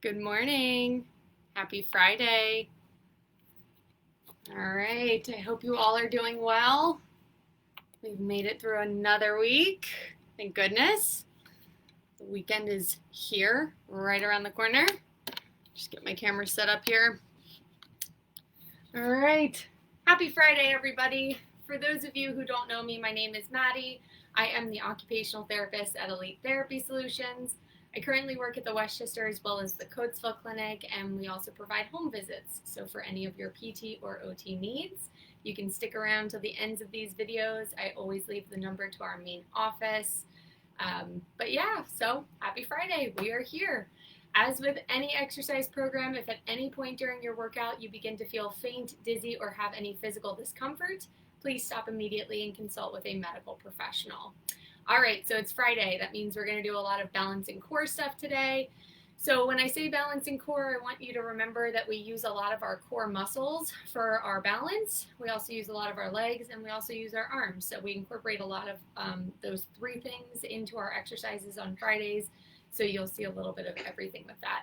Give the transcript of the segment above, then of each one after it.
Good morning. Happy Friday. All right, I hope you all are doing well. We've made it through another week. Thank goodness. The weekend is here, right around the corner. Just get my camera set up here. All right. Happy Friday, everybody. For those of you who don't know me, my name is Maddie. I am the occupational therapist at Elite Therapy Solutions. I currently work at the Westchester as well as the Coatesville Clinic, and we also provide home visits. So for any of your PT or OT needs, you can stick around till the ends of these videos. I always leave the number to our main office. But yeah, so happy Friday. We are here. As with any exercise program, if at any point during your workout you begin to feel faint, dizzy, or have any physical discomfort, please stop immediately and consult with a medical professional. All right, so it's Friday. That means we're going to do a lot of balancing core stuff today. So when I say balancing core, I want you to remember that we use a lot of our core muscles for our balance. We also use a lot of our legs, and we also use our arms. So we incorporate a lot of those three things into our exercises on Fridays. So you'll see a little bit of everything with that.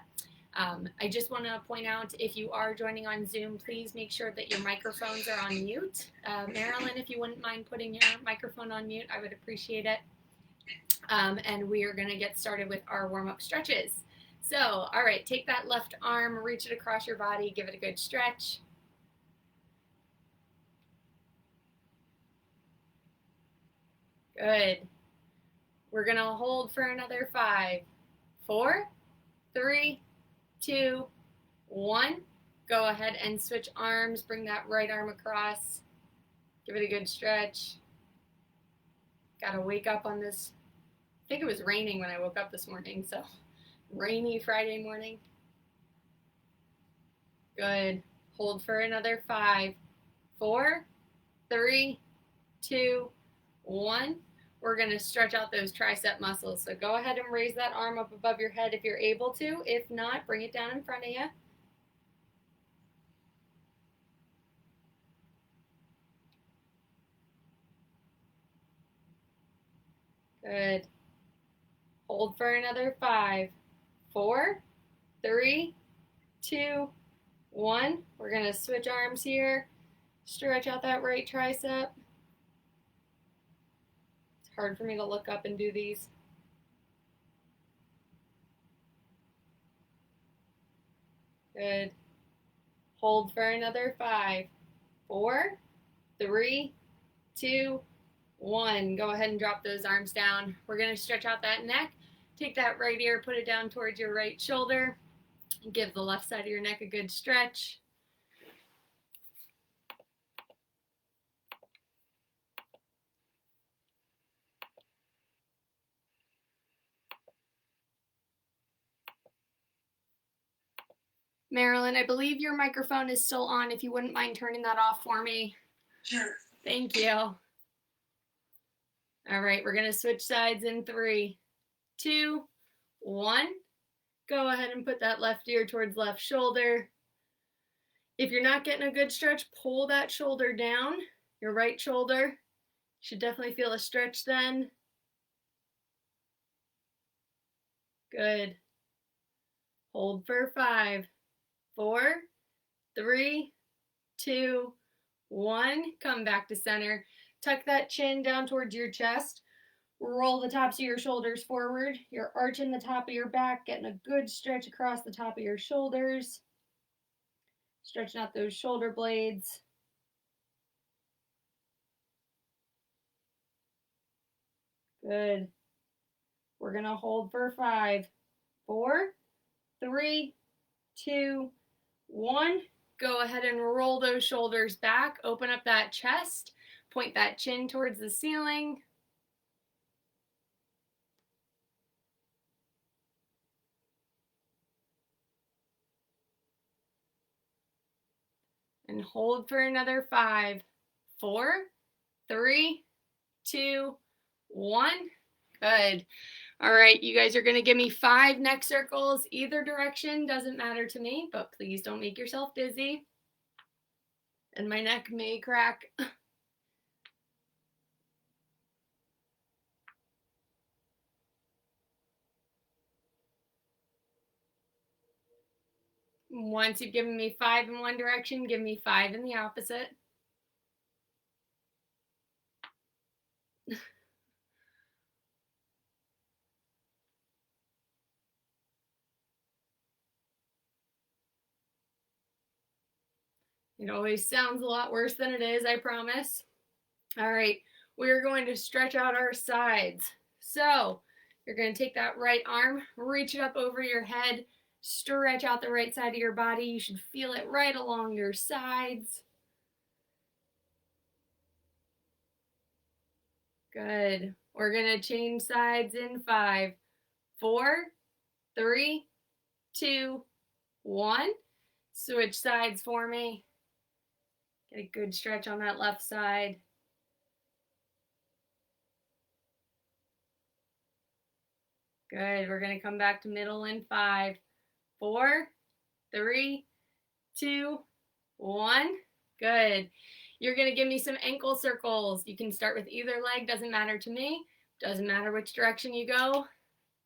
I just want to point out, if you are joining on Zoom, please make sure that your microphones are on mute. Marilyn, if you wouldn't mind putting your microphone on mute, I would appreciate it. And we are going to get started with our warm-up stretches. So, all right, take that left arm, reach it across your body, give it a good stretch. Good. We're going to hold for another 5, 4, 3, 2, 1. Go ahead and switch arms. Bring that right arm across. Give it a good stretch. Got to wake up on this. I think it was raining when I woke up this morning, so rainy Friday morning. Good. Hold for another 5, 4, 3, 2, 1. We're going to stretch out those tricep muscles. So go ahead and raise that arm up above your head if you're able to. If not, bring it down in front of you. Good. Hold for another 5, 4, 3, 2, 1. We're going to switch arms here. Stretch out that right tricep. It's hard for me to look up and do these. Good. Hold for another 5, 4, 3, 2, 1. Go ahead and drop those arms down. We're going to stretch out that neck. Take that right ear, put it down towards your right shoulder. Give the left side of your neck a good stretch. Marilyn, I believe your microphone is still on. If you wouldn't mind turning that off for me. Sure. Thank you. All right, we're going to switch sides in 3, 2, 1. Go ahead and put that left ear towards left shoulder. If you're not getting a good stretch, pull that shoulder down. Your right shoulder. Should definitely feel a stretch then. Good. Hold for 5, 4, 3, 2, 1. Come back to center. Tuck that chin down towards your chest. Roll the tops of your shoulders forward. You're arching the top of your back, getting a good stretch across the top of your shoulders. Stretching out those shoulder blades. Good. We're going to hold for 5, 4, 3, 2, 1. Go ahead and roll those shoulders back. Open up that chest. Point that chin towards the ceiling. And hold for another 5, 4, 3, 2, 1. Good. All right, you guys are going to give me 5 neck circles. Either direction doesn't matter to me, but please don't make yourself dizzy. And my neck may crack. Once you've given me 5 in one direction, give me 5 in the opposite. It always sounds a lot worse than it is, I promise. All right, we're going to stretch out our sides. So you're going to take that right arm, reach it up over your head, stretch out the right side of your body. You should feel it right along your sides. Good. We're going to change sides in 5, 4, 3, 2, 1. Switch sides for me. Get a good stretch on that left side. Good. We're going to come back to middle in 5, 4, 3, 2, 1. Good. You're going to give me some ankle circles. You can start with either leg. Doesn't matter to me. Doesn't matter which direction you go.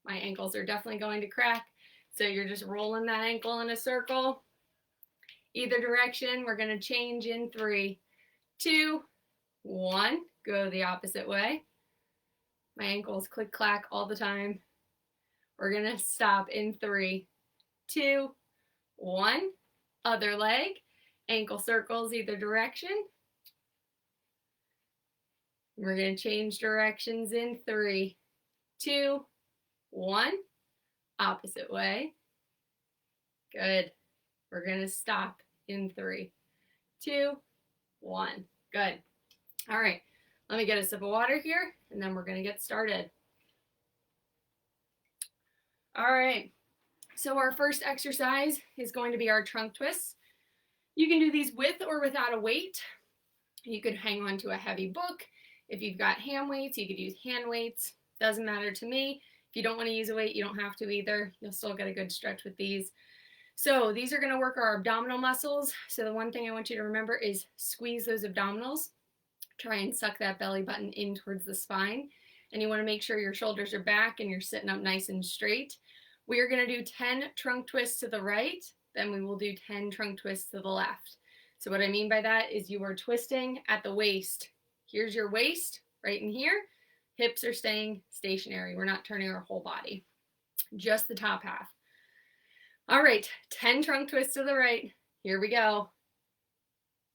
My ankles are definitely going to crack. So you're just rolling that ankle in a circle. Either direction. We're going to change in 3, 2, 1. Go the opposite way. My ankles click clack all the time. We're going to stop in 3, 2, 1. Other leg. Ankle circles either direction. We're going to change directions in 3, 2, 1. Opposite way. Good. We're going to stop in 3, 2, 1. Good. All right. Let me get a sip of water here, and then we're going to get started. All right. So our first exercise is going to be our trunk twists. You can do these with or without a weight. You could hang on to a heavy book. If you've got hand weights, you could use hand weights. Doesn't matter to me. If you don't want to use a weight, you don't have to either. You'll still get a good stretch with these. So these are going to work our abdominal muscles. So the one thing I want you to remember is squeeze those abdominals. Try and suck that belly button in towards the spine. And you want to make sure your shoulders are back and you're sitting up nice and straight. We are going to do 10 trunk twists to the right. Then we will do 10 trunk twists to the left. So what I mean by that is you are twisting at the waist. Here's your waist right in here. Hips are staying stationary. We're not turning our whole body, just the top half. All right, 10 trunk twists to the right. Here we go.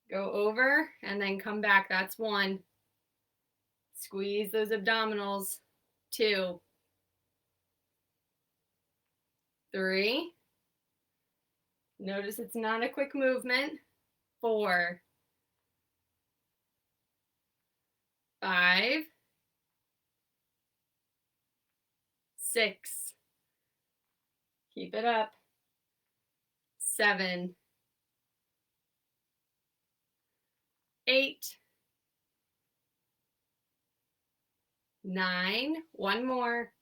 Go over and then come back. That's 1. Squeeze those abdominals. 2, 3. Notice it's not a quick movement. 4, 5, 6. Keep it up. 7, 8, 9. One more.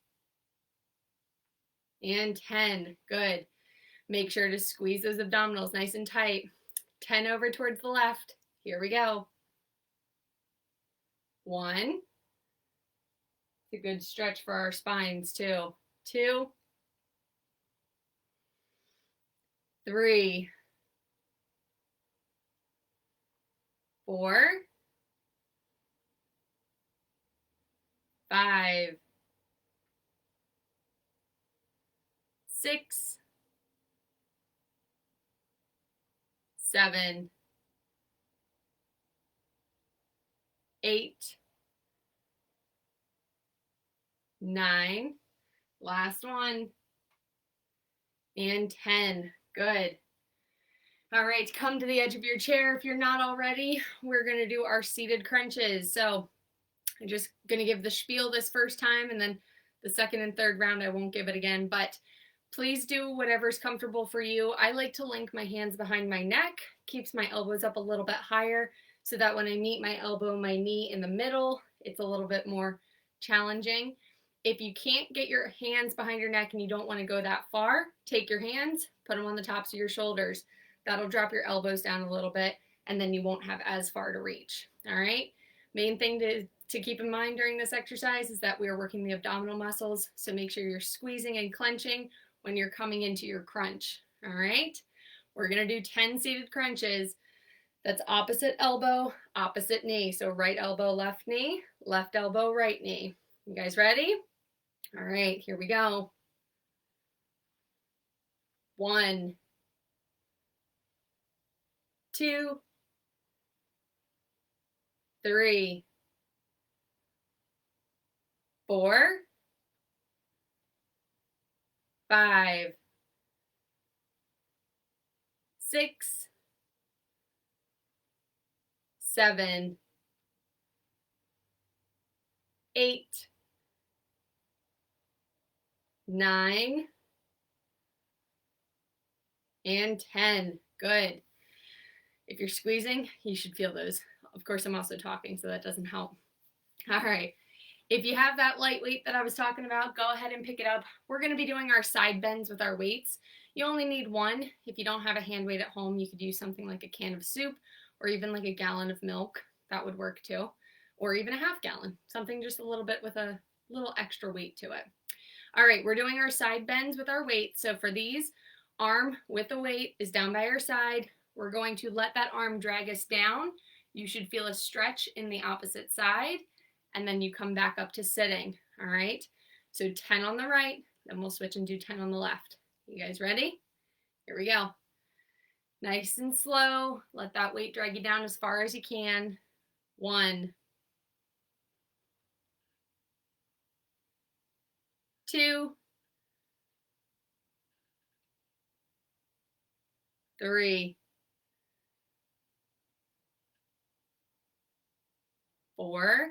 And 10. Good. Make sure to squeeze those abdominals nice and tight. 10 over towards the left. Here we go. 1. It's a good stretch for our spines too. 2, 3, 4, 5, 6, 7, 8, 9. Last one. And 10. Good. All right, come to the edge of your chair if you're not already. We're going to do our seated crunches. So I'm just going to give the spiel this first time, and then the second and third round I won't give it again, but please do whatever's comfortable for you. I like to link my hands behind my neck, keeps my elbows up a little bit higher so that when I meet my elbow and my knee in the middle, it's a little bit more challenging. If you can't get your hands behind your neck and you don't want to go that far, take your hands, put them on the tops of your shoulders. That'll drop your elbows down a little bit, and then you won't have as far to reach. All right? Main thing to keep in mind during this exercise is that we are working the abdominal muscles, so make sure you're squeezing and clenching when you're coming into your crunch. All right? We're gonna do 10 seated crunches. That's opposite elbow, opposite knee. So right elbow, left knee, left elbow, right knee. You guys ready? All right, here we go. 1, 2, 3, 4, 5, 6, 7, 8, 9, and 10. Good. If you're squeezing, you should feel those. Of course, I'm also talking, so that doesn't help. All right. If you have that light weight that I was talking about, go ahead and pick it up. We're going to be doing our side bends with our weights. You only need one. If you don't have a hand weight at home, you could use something like a can of soup or even like a gallon of milk. That would work too. Or even a half gallon, something just a little bit with a little extra weight to it. All right, we're doing our side bends with our weight. So for these, arm with the weight is down by our side. We're going to let that arm drag us down. You should feel a stretch in the opposite side, and then you come back up to sitting, all right? So 10 on the right, then we'll switch and do 10 on the left. You guys ready? Here we go. Nice and slow. Let that weight drag you down as far as you can. 1, 2, 3, 4.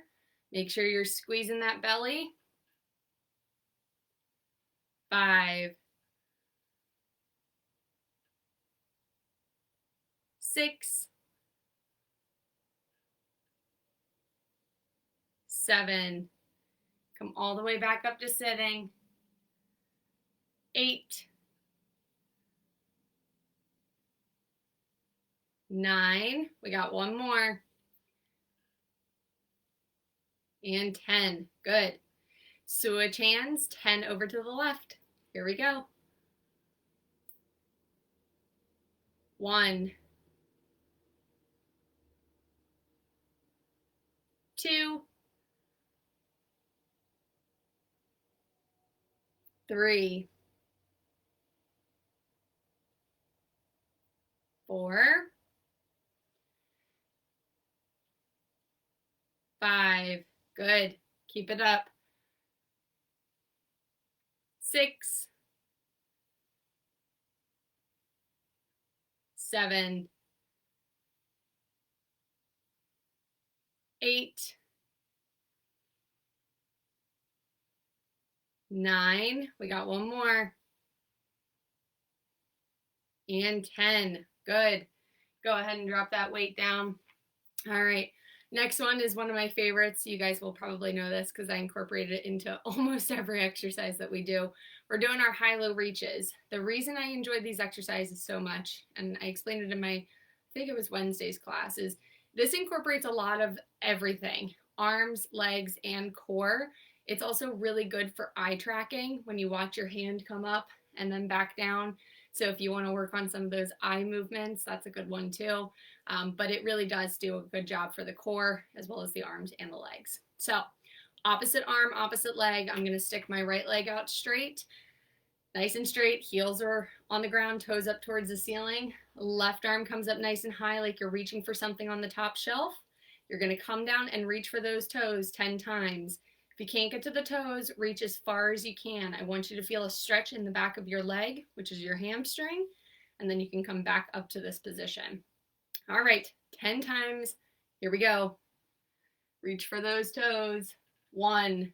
Make sure you're squeezing that belly. 5, 6, 7. Come all the way back up to sitting. 8, 9. We got one more. And 10. Good. Switch hands, 10 over to the left. Here we go. 1, 2, 3, 4, 5. Good. Keep it up. 6, 7, 8, 9. We got one more. And 10. Good. Go ahead and drop that weight down. All right. Next one is one of my favorites. You guys will probably know this because I incorporated it into almost every exercise that we do. We're doing our high-low reaches. The reason I enjoy these exercises so much, and I explained it in my, I think it was Wednesday's class, is this incorporates a lot of everything, arms, legs, and core. It's also really good for eye tracking when you watch your hand come up and then back down. So if you want to work on some of those eye movements, that's a good one too. But it really does do a good job for the core as well as the arms and the legs. So opposite arm, opposite leg. I'm going to stick my right leg out straight, nice and straight. Heels are on the ground, toes up towards the ceiling. Left arm comes up nice and high like you're reaching for something on the top shelf. You're going to come down and reach for those toes 10 times. If you can't get to the toes, reach as far as you can. I want you to feel a stretch in the back of your leg, which is your hamstring, and then you can come back up to this position. All right, 10 times. Here we go. Reach for those toes. 1,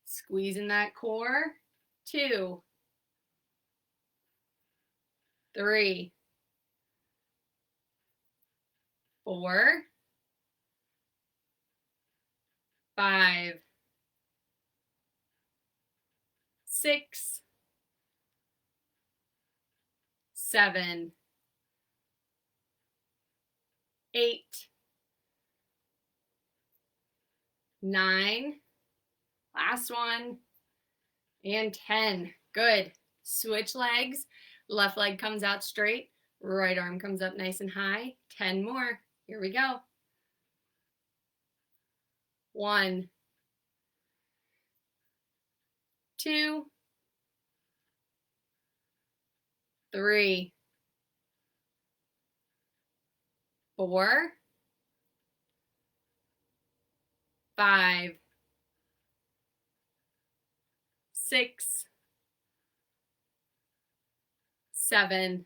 squeezing that core. 2, 3, 4, 5, 6, 7, 8, 9, last one, and 10. Good. Switch legs. Left leg comes out straight. Right arm comes up nice and high. 10 more. Here we go. 1, 2, 3, 4, 5, 6, 7,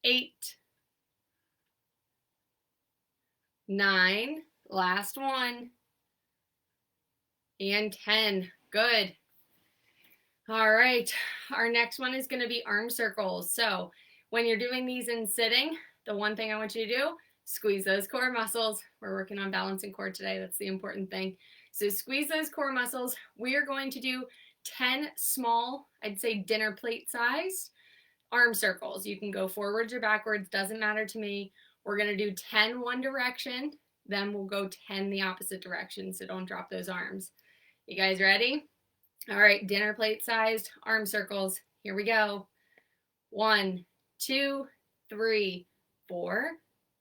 8, 9, last one, and 10. Good. All right, our next one is going to be arm circles. So when you're doing these in sitting, the one thing I want you to do, squeeze those core muscles. We're working on balance and core today. That's the important thing. So squeeze those core muscles. We are going to do 10 small, I'd say dinner plate sized arm circles. You can go forwards or backwards, doesn't matter to me. We're going to do 10 one direction, then we'll go 10 the opposite direction, so don't drop those arms. You guys ready? All right, dinner plate sized arm circles. Here we go. 1, 2, 3, 4,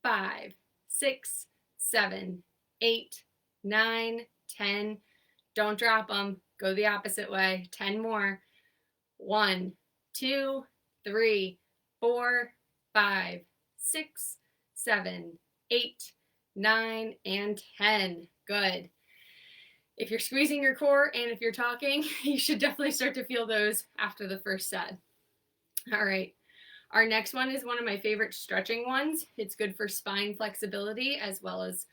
5, 6, 7, 8, 9, 10. Don't drop them. Go the opposite way. 10 more. 1, 2, 3, 4, 5, 6, 7, 8, 9, and 10. Good. If you're squeezing your core and if you're talking, you should definitely start to feel those after the first set. All right. Our next one is one of my favorite stretching ones. It's good for spine flexibility as well as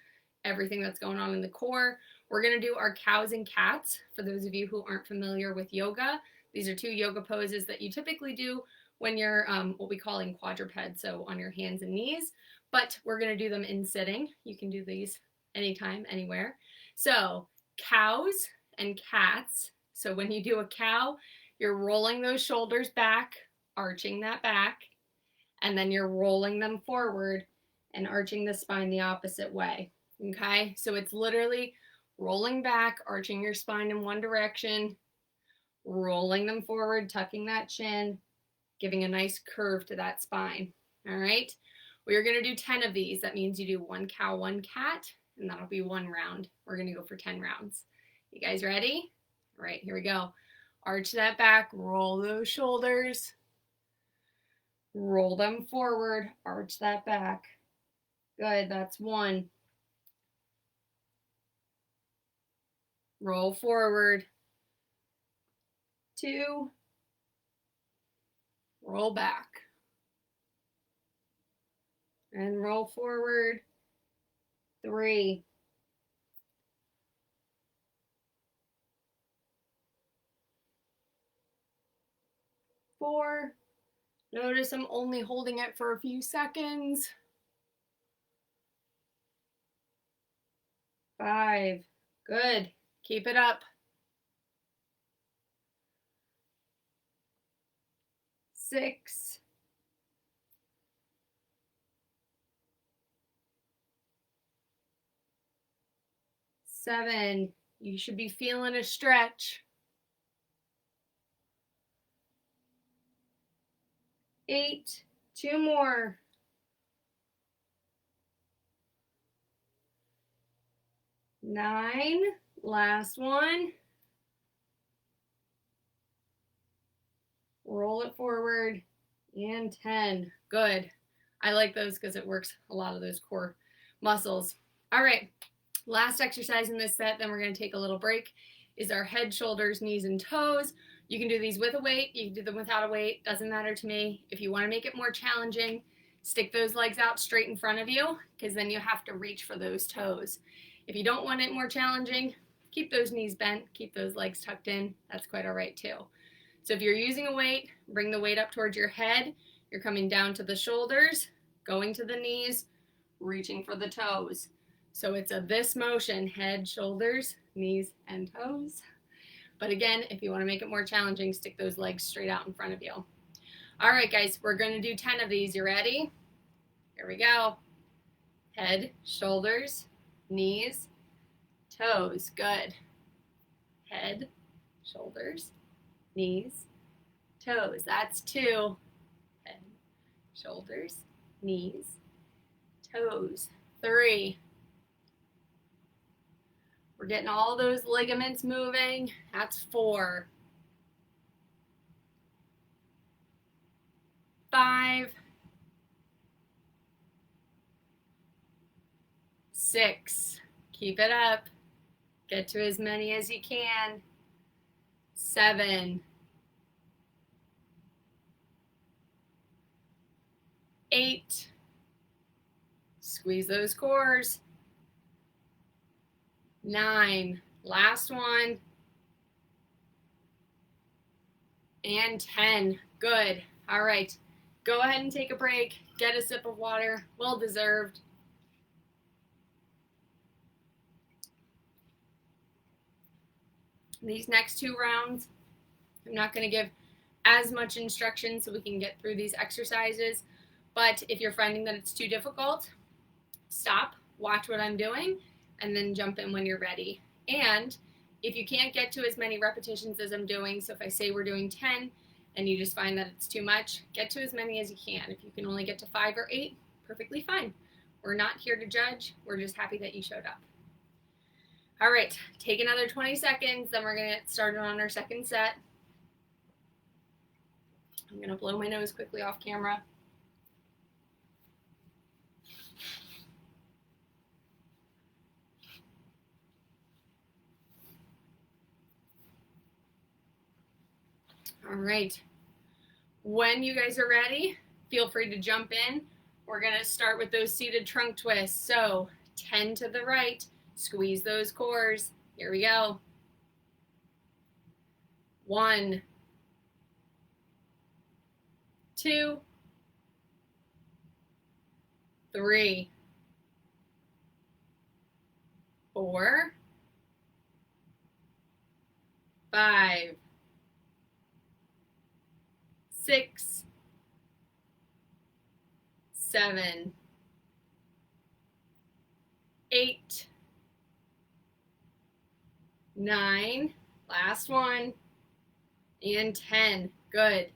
everything that's going on in the core. We're going to do our cows and cats. For those of you who aren't familiar with yoga, these are 2 yoga poses that you typically do when you're what we call in quadruped, so on your hands and knees, but we're going to do them in sitting. You can do these anytime, anywhere. So cows and cats. So when you do a cow, you're rolling those shoulders back, arching that back, and then you're rolling them forward and arching the spine the opposite way. Okay, so it's literally rolling back, arching your spine in one direction, rolling them forward, tucking that chin, giving a nice curve to that spine. All right, we are going to do 10 of these. That means you do 1 cow, 1 cat, and that'll be 1 round. We're going to go for 10 rounds. You guys ready? All right, here we go. Arch that back, roll those shoulders, roll them forward, arch that back. Good, that's 1. Roll forward. 2. Roll back. And roll forward. 3. 4. Notice I'm only holding it for a few seconds. 5. Good. Keep it up. 6. 7. You should be feeling a stretch. 8. 2 more. 9. Last one. Roll it forward. And 10. Good. I like those because it works a lot of those core muscles. All right. Last exercise in this set, then we're going to take a little break, is our head, shoulders, knees, and toes. You can do these with a weight. You can do them without a weight. Doesn't matter to me. If you want to make it more challenging, stick those legs out straight in front of you, because then you have to reach for those toes. If you don't want it more challenging, keep those knees bent, keep those legs tucked in. That's quite all right too. So if you're using a weight, bring the weight up towards your head. You're coming down to the shoulders, going to the knees, reaching for the toes. So it's a this motion, head, shoulders, knees, and toes. But again, if you want to make it more challenging, stick those legs straight out in front of you. All right, guys, we're going to do 10 of these. You ready? Here we go. Head, shoulders, knees, toes. Good. Head, shoulders, knees, toes. That's 2. Head, shoulders, knees, toes. 3. We're getting all those ligaments moving. That's 4. 5. 6. Keep it up. Get to as many as you can. 7. 8. Squeeze those cores. 9. Last one. And 10. Good. All right. Go ahead and take a break. Get a sip of water. Well deserved. These next 2 rounds, I'm not going to give as much instruction so we can get through these exercises. But if you're finding that it's too difficult, stop, watch what I'm doing, and then jump in when you're ready. And if you can't get to as many repetitions as I'm doing, so if I say we're doing 10 and you just find that it's too much, get to as many as you can. If you can only get to 5 or 8, perfectly fine. We're not here to judge. We're just happy that you showed up. All right, take another 20 seconds, then we're going to get started on our second set. I'm going to blow my nose quickly off camera. All right, when you guys are ready, feel free to jump in. We're going to start with those seated trunk twists. So 10 to the right. Squeeze those cores. Here we go. 1, 2, 3, 4, 5, 6, 7, 8, 9, last one, and 10. Good.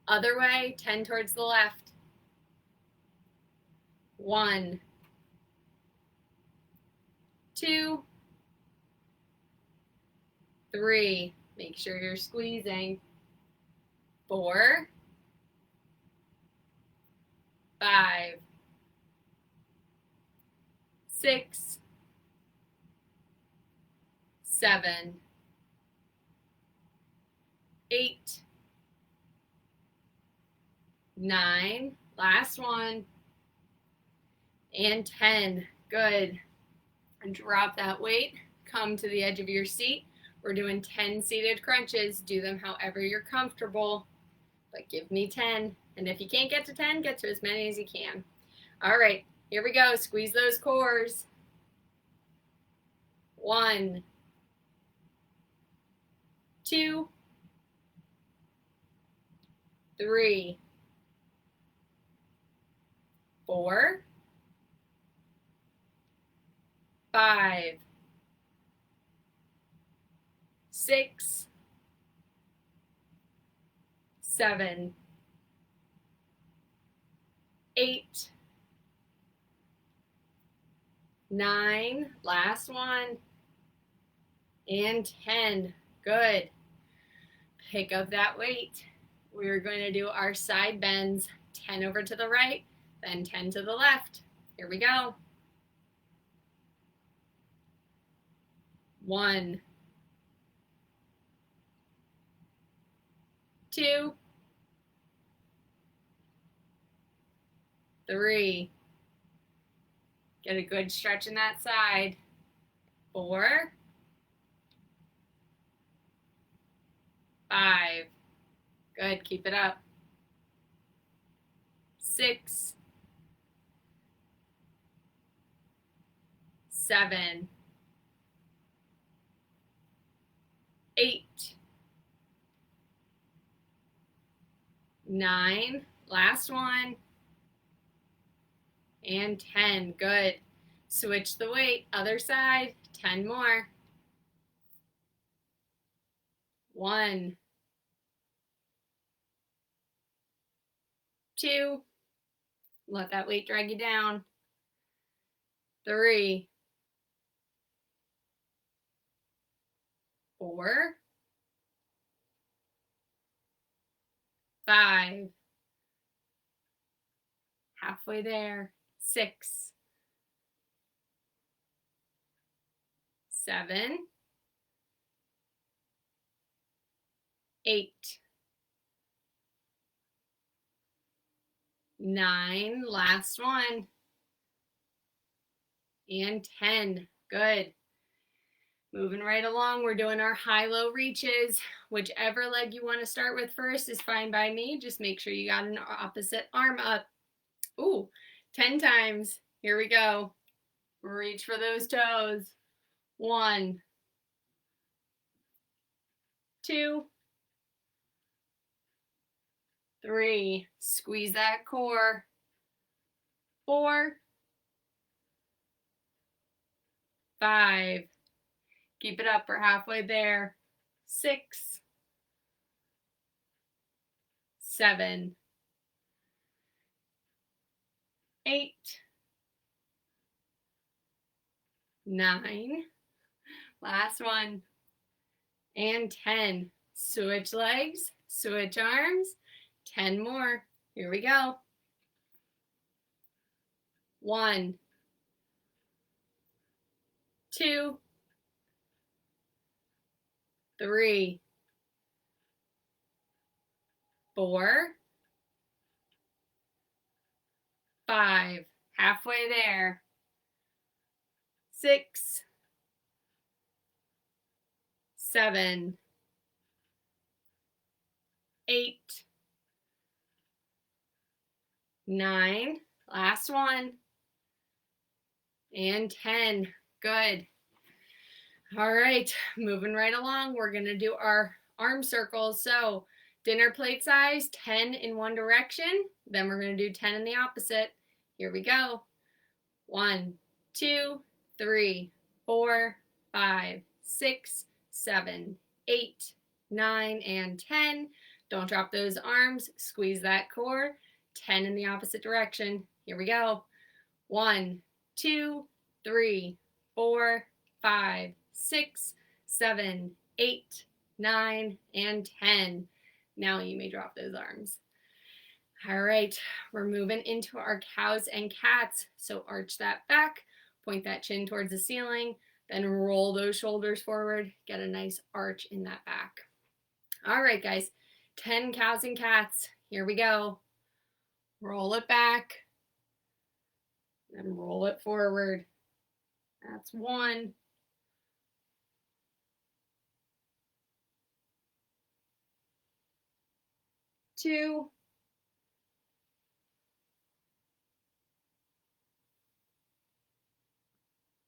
Other way, 10 towards the left. 1, 2, 3. Make sure you're squeezing. 4, 5, 6, 7, 8, 9, last one, and 10. Good. And drop that weight. Come to the edge of your seat. We're doing 10 seated crunches. Do them however you're comfortable, but give me 10. And if you can't get to 10, get to as many as you can. All right, here we go. Squeeze those cores. 1, 2, 3, 4, 5, 6, 7, 8, 9, last one, and 10. Good. Pick up that weight. We're going to do our side bends. 10 over to the right, then 10 to the left. Here we go. 1, 2, 3. Get a good stretch in that side. 4, 5. Good, keep it up. 6, 7, 8, 9, last one, and 10. Good. Switch the weight, other side, 10 more. 1, 2, let that weight drag you down. 3, 4, 5, halfway there. 6, 7, 8, 9, last one, and 10. Good. Moving right along, we're doing our high-low reaches. Whichever leg you want to start with first is fine by me. Just make sure you got an opposite arm up. Ooh, 10 times. Here we go. Reach for those toes. 1, 2, 3. Squeeze that core. 4, 5. Keep it up. We're halfway there. 6, 7, 8, 9. Last one. And 10. Switch legs, switch arms. 10 more. Here we go. 1, 2, 3, 4, 5. Halfway there. 6, 7, 8, 9. Last one. And 10. Good. All right, moving right along. We're going to do our arm circles. So dinner plate size, 10 in one direction. Then we're going to do 10 in the opposite. Here we go. 1, 2, 3, 4, 5, 6, 7, 8, 9, and 10. Don't drop those arms. Squeeze that core. 10 in the opposite direction. Here we go. 1, 2, 3, 4, 5, 6, 7, 8, 9, and 10. Now you may drop those arms. All right, we're moving into our cows and cats. So arch that back, point that chin towards the ceiling, then roll those shoulders forward, get a nice arch in that back. All right, guys, 10 cows and cats. Here we go. Roll it back, then roll it forward. That's 1. 2.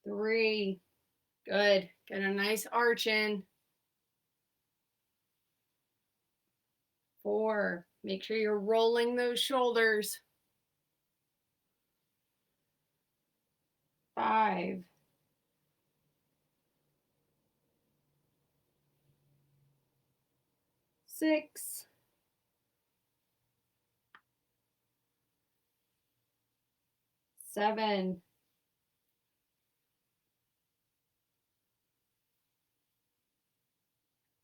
3. Good. Get a nice arch in. 4. Make sure you're rolling those shoulders. 5. 6. 7.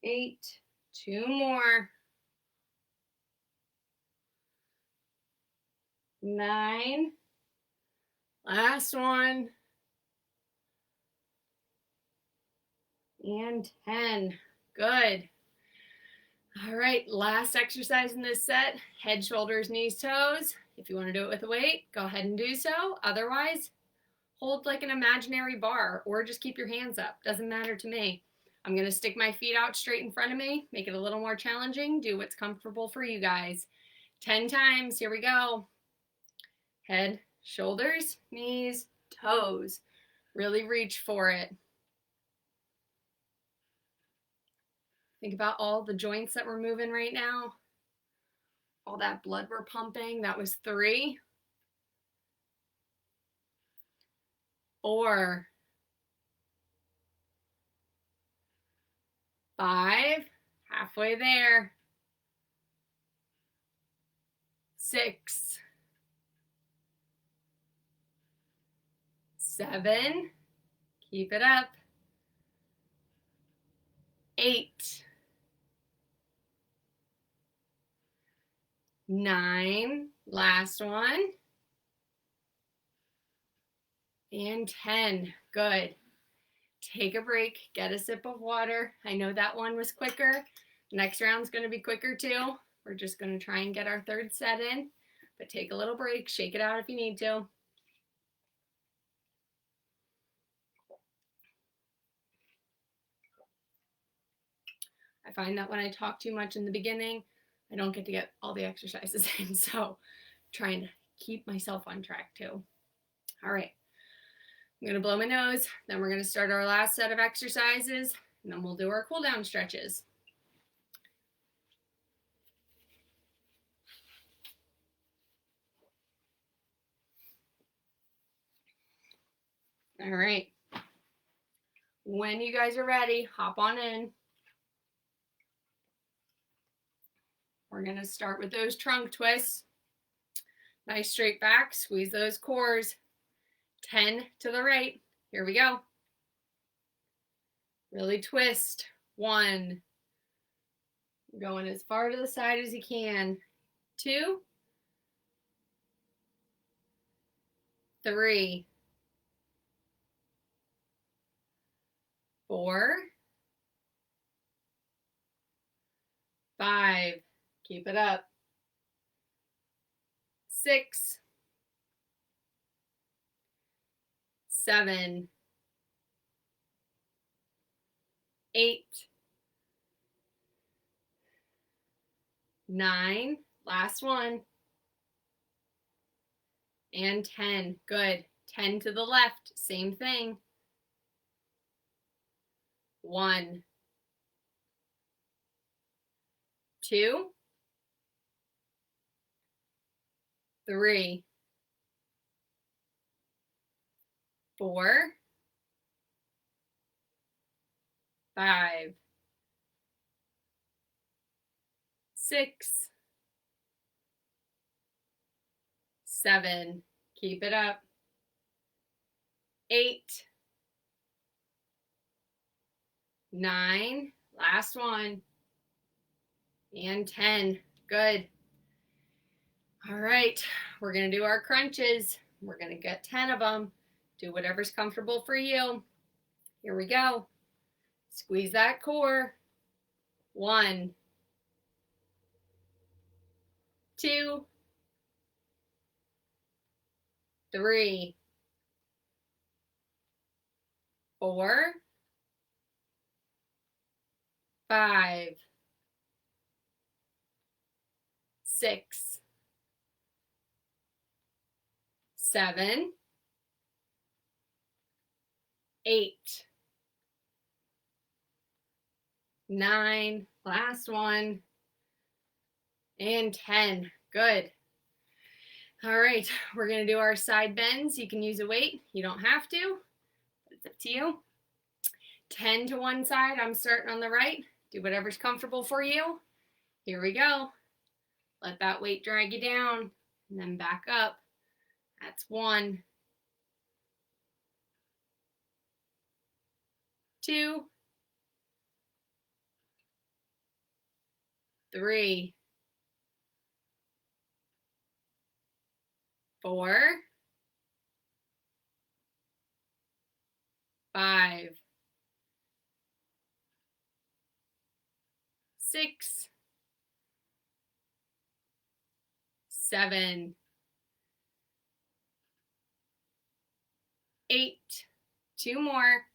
8. 2 more. 9. Last one. And 10. Good. All right, last exercise in this set, head, shoulders, knees, toes. If you want to do it with a weight, go ahead and do so. Otherwise, hold like an imaginary bar or just keep your hands up. Doesn't matter to me. I'm going to stick my feet out straight in front of me, make it a little more challenging. Do what's comfortable for you guys. 10 times. Here we go. Head, shoulders, knees, toes. Really reach for it. Think about all the joints that we're moving right now. All that blood we're pumping. That was 3. 4. 5. Halfway there. 6, 7, keep it up, 8, 9, last one, and 10. Good. Take a break, get a sip of water. I know that one was quicker. Next round's going to be quicker too. We're just going to try and get our third set in, but take a little break, shake it out if you need to. I find that when I talk too much in the beginning, I don't get to get all the exercises in, so trying to keep myself on track too. All right, I'm gonna blow my nose, then we're gonna start our last set of exercises, and then we'll do our cool down stretches. All right, when you guys are ready, hop on in. We're gonna start with those trunk twists. Nice straight back, squeeze those cores. 10 to the right, here we go. Really twist, 1. Going as far to the side as you can. 2, 3, 4, 5, keep it up. 6, 7, 8, 9, last one, and 10. Good. 10 to the left, same thing. 1, 2, 3, 4, 5, 6, 7, keep it up. 8, 9, last one, and 10. Good. All right, we're gonna do our crunches. We're gonna get 10 of them. Do whatever's comfortable for you. Here we go. Squeeze that core. 1, 2, 3, 4, 5, 6, 7, 8, 9, last one, and 10. Good. All right, we're gonna do our side bends. You can use a weight, you don't have to, but it's up to you. 10 to one side, I'm starting on the right. Do whatever's comfortable for you. Here we go. Let that weight drag you down, and then back up. That's 1, 2, 3, 4, 5, 6, 7, 8, 2 more,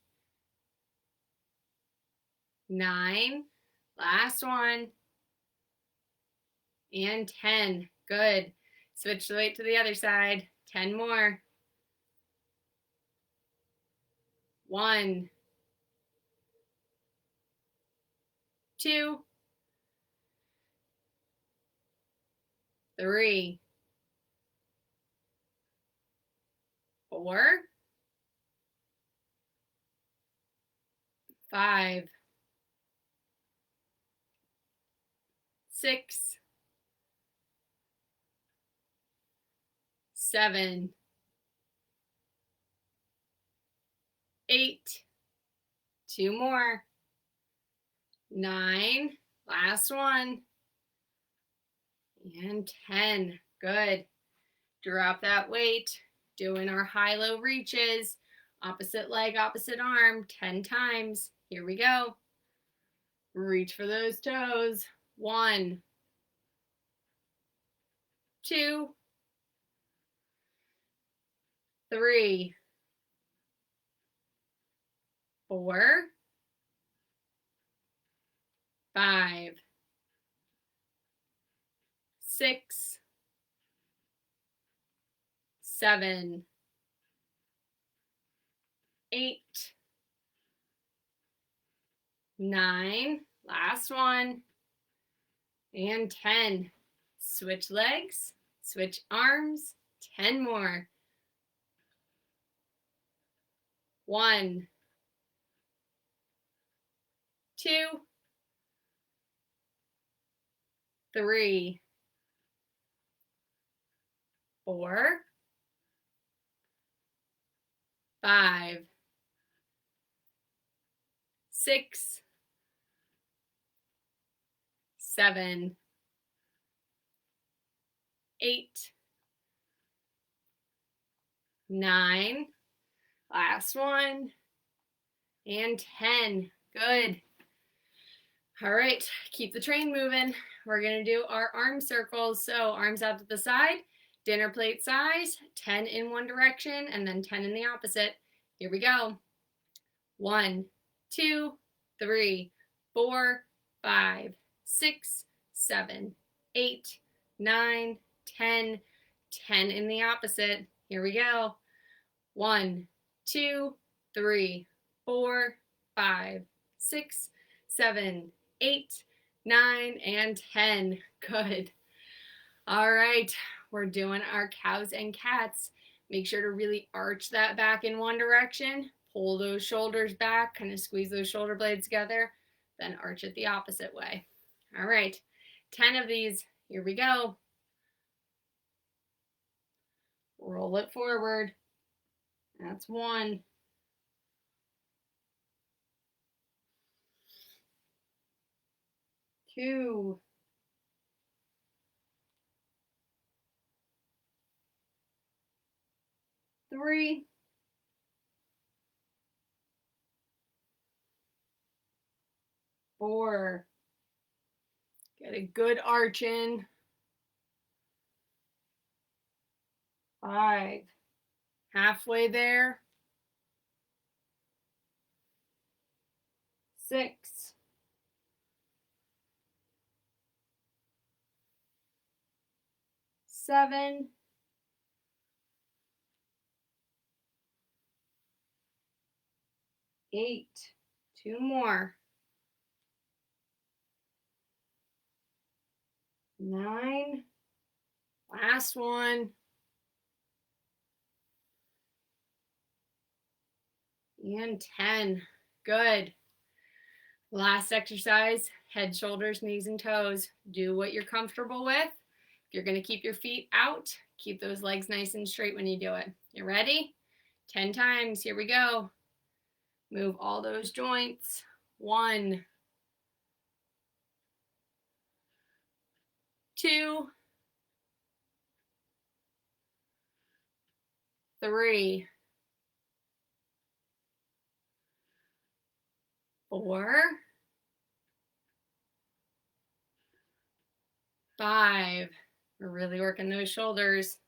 9, last one, and 10. Good. Switch the weight to the other side. 10 more. 1, 2, 3, 4, 5, 6, 7, 8, 2 more, 9, last one, and 10. Good. Drop that weight. Doing our high-low reaches. Opposite leg, opposite arm, 10 times. Here we go. Reach for those toes. 1, 2, 3, 4, 5, 6, 7, 8, 9, last one, and 10. Switch legs, switch arms, 10 more. 1, 2, 3, 4, 5, 6, 7, 8, 9, last one, and 10. Good. All right, keep the train moving. We're gonna do our arm circles. So arms out to the side, dinner plate size, 10 in one direction, and then 10 in the opposite. Here we go. 1, 2, 3, 4, 5, 6, 7, 8, 9, 10, 10 in the opposite. Here we go. 1, 2, 3, 4, 5, 6, 7, 8, 9, and 10. Good. All right, we're doing our cows and cats. Make sure to really arch that back in one direction. Pull those shoulders back, kind of squeeze those shoulder blades together, then arch it the opposite way. All right, 10 of these. Here we go. Roll it forward. That's 1. 2. 3. 4. Get a good arch in. 5. Halfway there. 6. 7. 8. 2 more. 9. Last one. And 10. Good. Last exercise, head, shoulders, knees, and toes. Do what you're comfortable with. If you're going to keep your feet out, keep those legs nice and straight when you do it. You ready? 10 times. Here we go. Move all those joints. 1, 2, 3, 4, 5. We're really working those shoulders.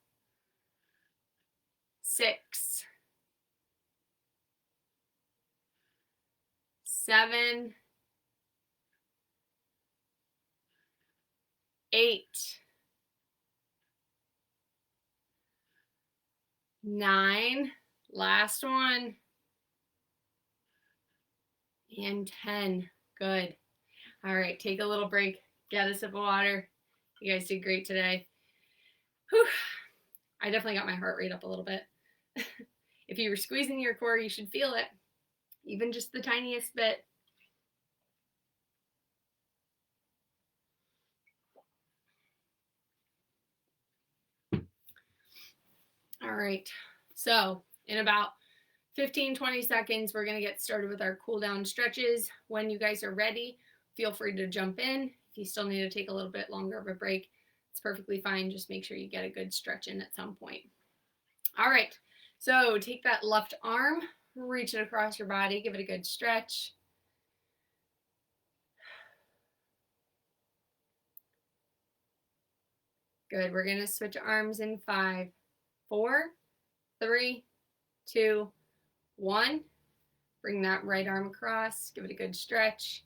6, 7, 8, 9. Last one. And 10. Good. All right, take a little break. Get a sip of water. You guys did great today. Whew. I definitely got my heart rate up a little bit. If you were squeezing your core, you should feel it, even just the tiniest bit. All right, so in about 15-20 seconds, we're going to get started with our cool down stretches. When you guys are ready, feel free to jump in. If you still need to take a little bit longer of a break, it's perfectly fine. Just make sure you get a good stretch in at some point. All right, so take that left arm, reach it across your body, give it a good stretch. Good, we're going to switch arms in 5, 4, 3, 2, 1. Bring that right arm across, give it a good stretch.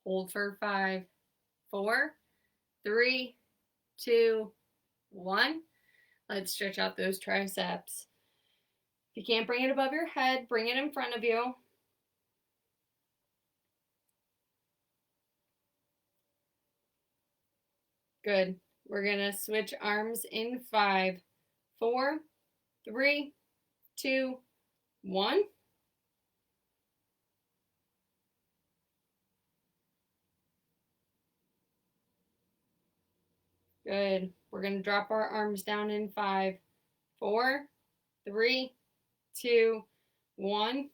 Hold for 5, 4, 3, 2, 1. Let's stretch out those triceps. If you can't bring it above your head, bring it in front of you. Good. We're going to switch arms in 5, 4, 3, 2, 1. Good. We're going to drop our arms down in 5, 4, 3, 2, 1.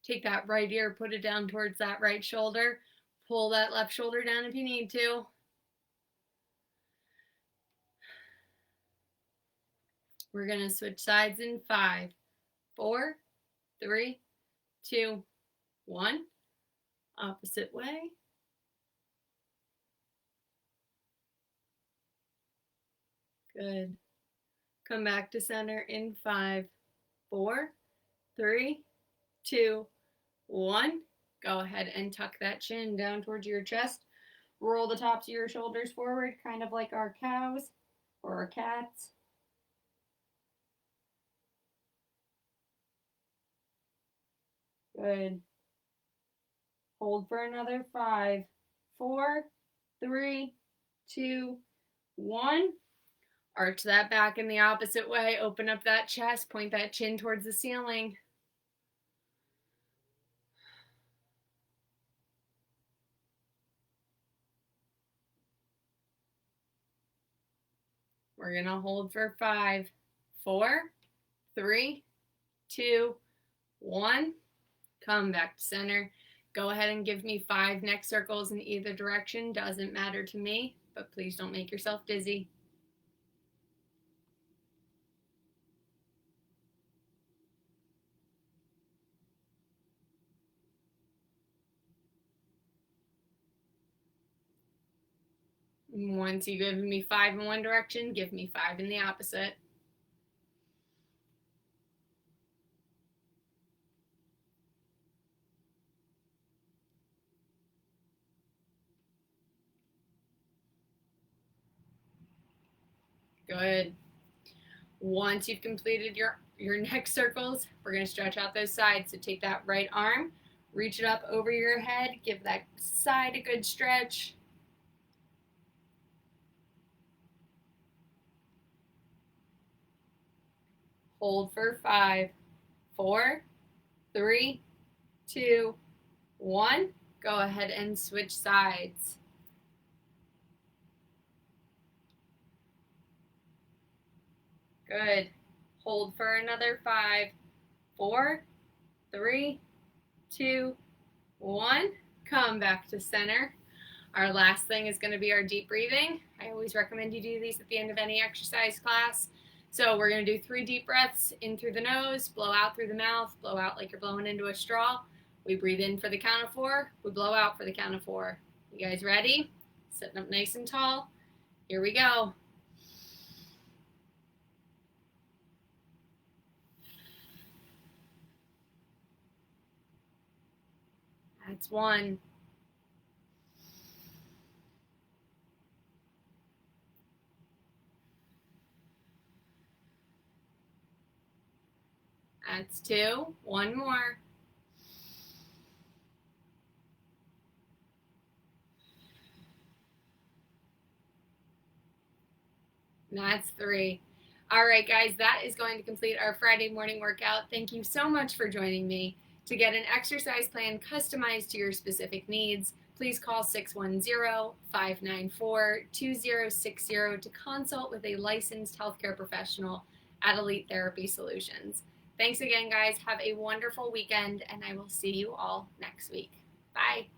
Take that right ear, put it down towards that right shoulder. Pull that left shoulder down if you need to. We're going to switch sides in 5, 4, 3, 2, 1. Opposite way. Good. Come back to center in 5, 4, 3, 2, 1. Go ahead and tuck that chin down towards your chest. Roll the tops of your shoulders forward, kind of like our cows or our cats. Good. Hold for another 5, 4, 3, 2, 1. Arch that back in the opposite way. Open up that chest. Point that chin towards the ceiling. We're going to hold for 5, 4, 3, 2, 1. Come back to center. Go ahead and give me 5 neck circles in either direction. Doesn't matter to me, but please don't make yourself dizzy. Once you give me 5 in one direction, give me 5 in the opposite. Good. Once you've completed your neck circles, we're going to stretch out those sides. So take that right arm, reach it up over your head, give that side a good stretch. Hold for 5, 4, 3, 2, 1. Go ahead and switch sides. Good. Hold for another 5, 4, 3, 2, 1. Come back to center. Our last thing is going to be our deep breathing. I always recommend you do these at the end of any exercise class. So we're going to do 3 deep breaths in through the nose, blow out through the mouth, blow out like you're blowing into a straw. We breathe in for the count of 4. We blow out for the count of 4. You guys ready? Sitting up nice and tall. Here we go. That's 1. That's 2. 1 more. And that's 3. All right, guys, that is going to complete our Friday morning workout. Thank you so much for joining me. To get an exercise plan customized to your specific needs, please call 610-594-2060 to consult with a licensed healthcare professional at Elite Therapy Solutions. Thanks again, guys. Have a wonderful weekend, and I will see you all next week. Bye.